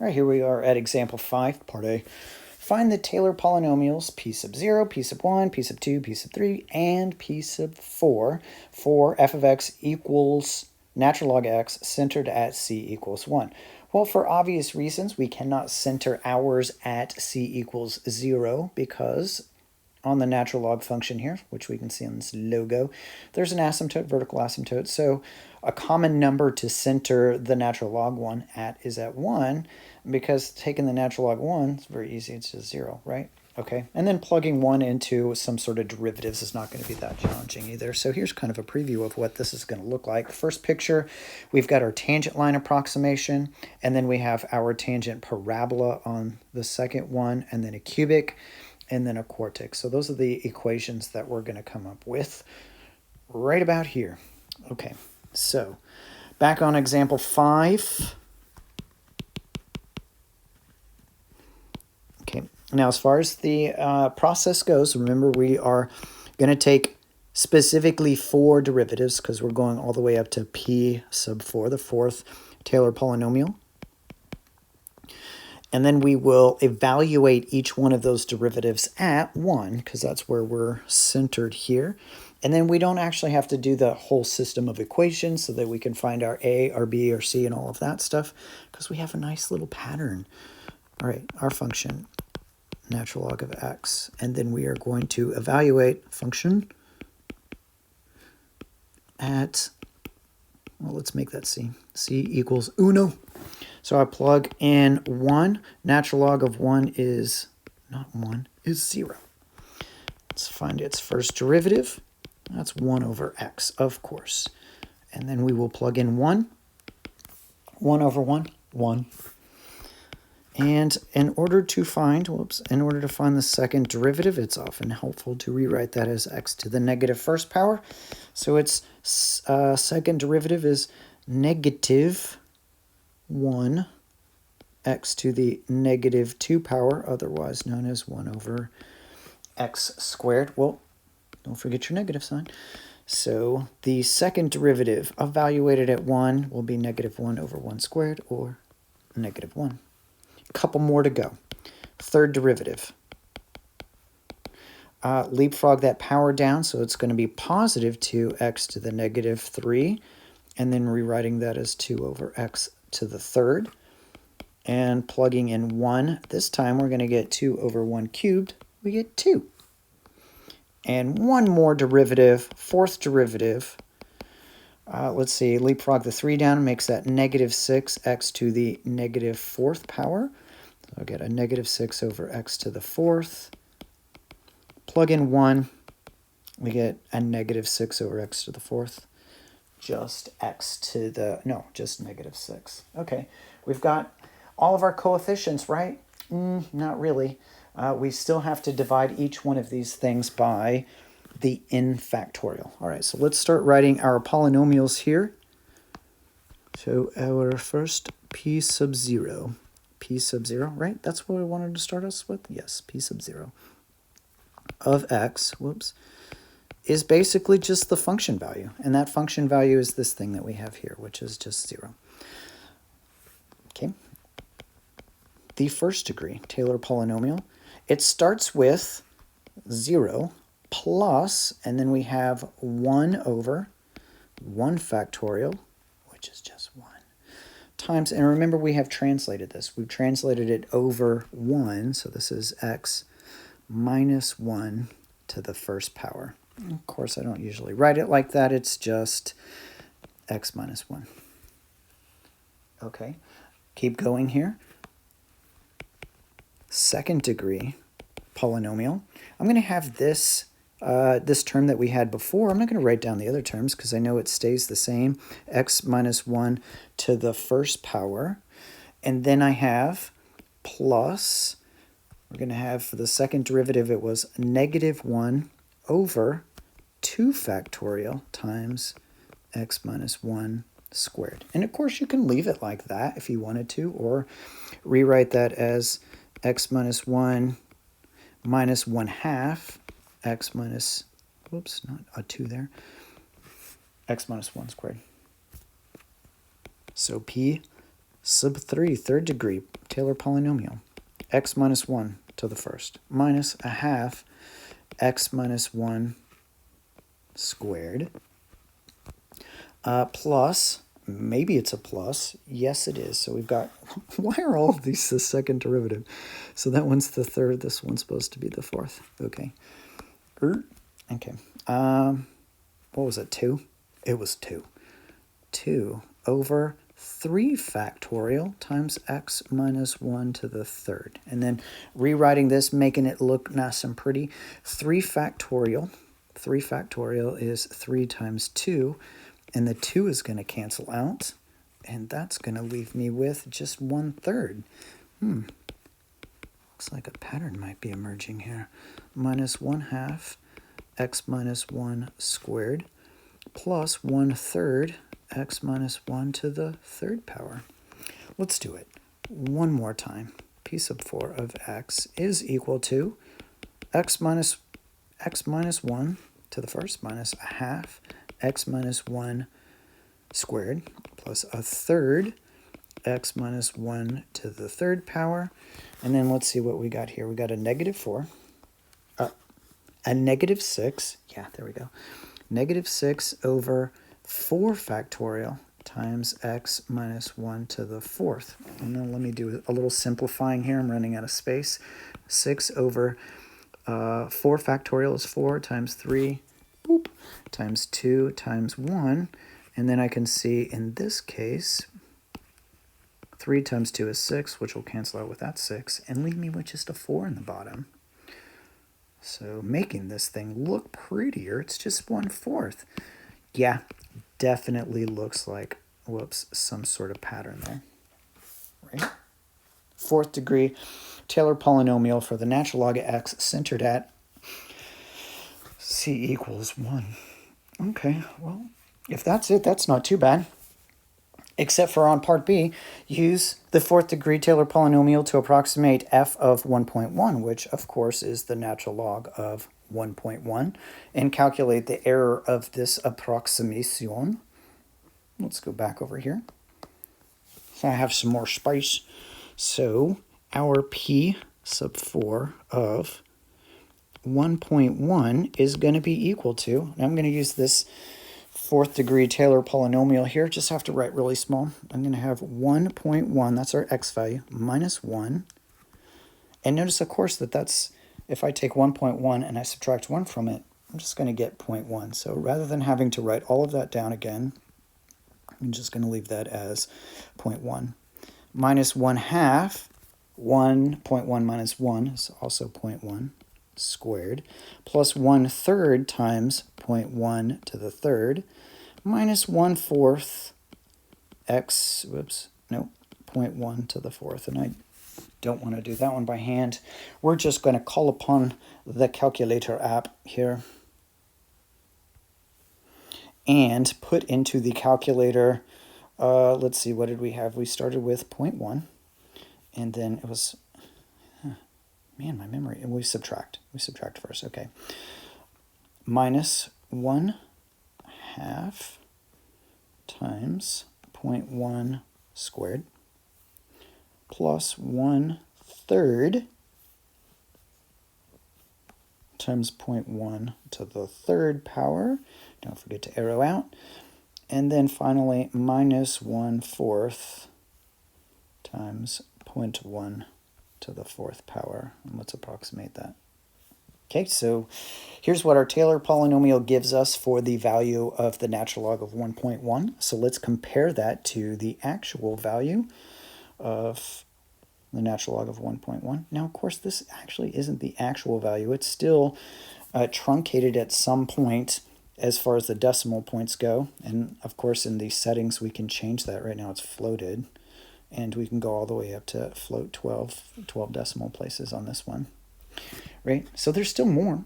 All right, here we are at example 5, part A. Find the Taylor polynomials p sub 0, p sub 1, p sub 2, p sub 3, and p sub 4 for f of x equals natural log x centered at c equals 1. Well, for obvious reasons, we cannot center ours at c equals 0 because on the natural log function here, which we can see on this logo, there's an asymptote, vertical asymptote. So a common number to center the natural log one at is at 1, because taking the natural log 1 is very easy. It's just 0, right? Okay, and then plugging 1 into some sort of derivatives is not going to be that challenging either. So here's kind of a preview of what this is going to look like. First picture, we've got our tangent line approximation, and then we have our tangent parabola on the second one, and then a cubic, and then a quartic. So those are the equations that we're going to come up with right about here. Okay, so back on example 5. Okay, now as far as the process goes, remember we are going to take specifically 4 derivatives because we're going all the way up to p sub 4, the fourth Taylor polynomial. And then we will evaluate each one of those derivatives at 1, because that's where we're centered here. And then we don't actually have to do the whole system of equations so that we can find our A, our B, or C, and all of that stuff, because we have a nice little pattern. All right, our function, natural log of x. And then we are going to evaluate function at, well, let's make that C. C equals 1. So I plug in 1. Natural log of 1 is, not 1, is 0. Let's find its first derivative. That's 1 over x, of course. And then we will plug in 1. 1 over 1, 1. And in order to find the second derivative, it's often helpful to rewrite that as x to the negative first power. So its second derivative is negative 1 x to the negative 2 power, otherwise known as 1 over x squared. Well, don't forget your negative sign. So the second derivative evaluated at 1 will be negative 1 over 1 squared, or negative 1. A couple more to go. Third derivative. Leapfrog that power down, so it's going to be positive 2x to the negative 3, and then rewriting that as 2 over x to the third, and plugging in 1. This time we're going to get 2 over 1 cubed. We get 2. And one more derivative, fourth derivative. Let's see, leapfrog the 3 down, makes that negative 6x to the negative 4th power. So I'll get a negative 6 over x to the 4th. Plug in 1, we get a negative 6 over x to the 4th. Just negative 6. Okay, we've got all of our coefficients, right? Not really. We still have to divide each one of these things by the n factorial. All right, so let's start writing our polynomials here. So our first p sub 0. P sub 0, right? That's what we wanted to start us with? Yes, p sub 0 of x, is basically just the function value. And that function value is this thing that we have here, which is just 0. Okay. The first degree Taylor polynomial, it starts with 0 plus, and then we have 1 over 1 factorial, which is just 1, times, and remember we have translated this. We've translated it over 1, so this is x minus 1 to the first power. Of course, I don't usually write it like that. It's just x minus 1. Okay, keep going here. Second degree polynomial. I'm going to have this this term that we had before. I'm not going to write down the other terms because I know it stays the same. X minus 1 to the first power. And then I have plus, we're going to have for the second derivative, it was negative 1 over 2 factorial times x minus 1 squared. And of course you can leave it like that if you wanted to, or rewrite that as x minus 1 minus 1/2 x minus, whoops, not a 2 there, x minus 1 squared. So p Sub 3, third degree, Taylor polynomial. X minus 1 to the first minus a half x minus 1 squared plus, maybe it's a plus. Yes, it is. So we've got, why are all of these the second derivative? So that one's the third. This one's supposed to be the fourth. Okay. Okay. What was it, 2? It was 2. 2 over 3 factorial times x minus 1 to the third. And then rewriting this, making it look nice and pretty. 3 factorial is 3 times 2. And the 2 is going to cancel out. And that's going to leave me with just 1/3. Looks like a pattern might be emerging here. Minus 1/2 x minus 1 squared plus 1/3 x minus 1 to the third power. Let's do it one more time. P sub 4 of x is equal to x minus 1 to the first minus a half x minus 1 squared plus a third x minus 1 to the third power. And then let's see what we got here. We got a negative 4, a negative 6. Yeah, there we go. Negative 6 over 4 factorial times x minus 1 to the fourth. And then let me do a little simplifying here. I'm running out of space. 6 over 4 factorial is 4 times 3, boop, times 2 times 1. And then I can see in this case, 3 times 2 is 6, which will cancel out with that 6, and leave me with just a 4 in the bottom. So making this thing look prettier, it's just 1/4. Yeah, definitely looks like, whoops, some sort of pattern there. Right? Fourth degree Taylor polynomial for the natural log of x centered at c equals 1. Okay, well, if that's it, that's not too bad. Except for on part B, use the fourth degree Taylor polynomial to approximate f of 1.1, which of course is the natural log of 1.1, and calculate the error of this approximation. Let's go back over here. So I have some more space. So our P sub 4 of 1.1 is going to be equal to, and I'm going to use this fourth degree Taylor polynomial here. Just have to write really small. I'm going to have 1.1, that's our x value, minus 1. And notice, of course, that's, if I take 1.1 and I subtract 1 from it, I'm just going to get 0.1. So rather than having to write all of that down again, I'm just going to leave that as 0.1. Minus 1/2, 1.1 minus 1 is also 0.1 squared, plus 1/3 times 0.1 to the third, minus 1/4 x, whoops, no, 0.1 to the fourth. And I don't want to do that one by hand. We're just going to call upon the calculator app here and put into the calculator, let's see, what did we have? We started with 0.1, and then it was, man, my memory, and we subtract first, okay. Minus 1/2 times 0.1 squared plus 1/3 times 0.1 to the third power. Don't forget to arrow out. And then finally, minus 1/4 times 0.1 to the fourth power. And let's approximate that. Okay, so here's what our Taylor polynomial gives us for the value of the natural log of 1.1. So let's compare that to the actual value of the natural log of 1.1. Now, of course, this actually isn't the actual value. It's still truncated at some point as far as the decimal points go. And, of course, in these settings, we can change that. Right now it's floated. And we can go all the way up to float 12 decimal places on this one. Right? So there's still more.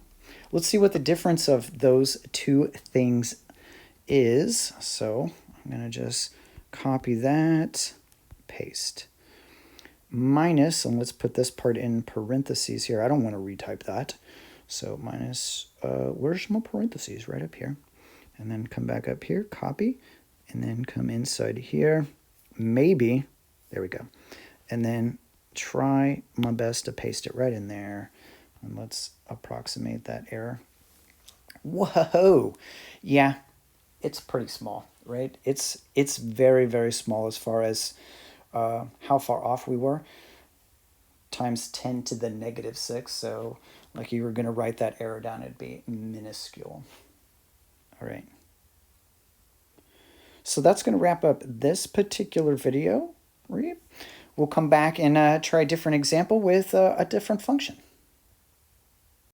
Let's see what the difference of those two things is. So I'm going to just copy that, paste. Minus, and let's put this part in parentheses here. I don't want to retype that. So minus, where's my parentheses? Right up here. And then come back up here, copy, and then come inside here. Maybe There we go. And then try my best to paste it right in there. And let's approximate that error. Whoa! Yeah, it's pretty small, right? It's very, very small as far as how far off we were. Times 10 to the negative 6. So like you were going to write that error down, it'd be minuscule. All right. So that's going to wrap up this particular video. We'll come back and try a different example with a different function.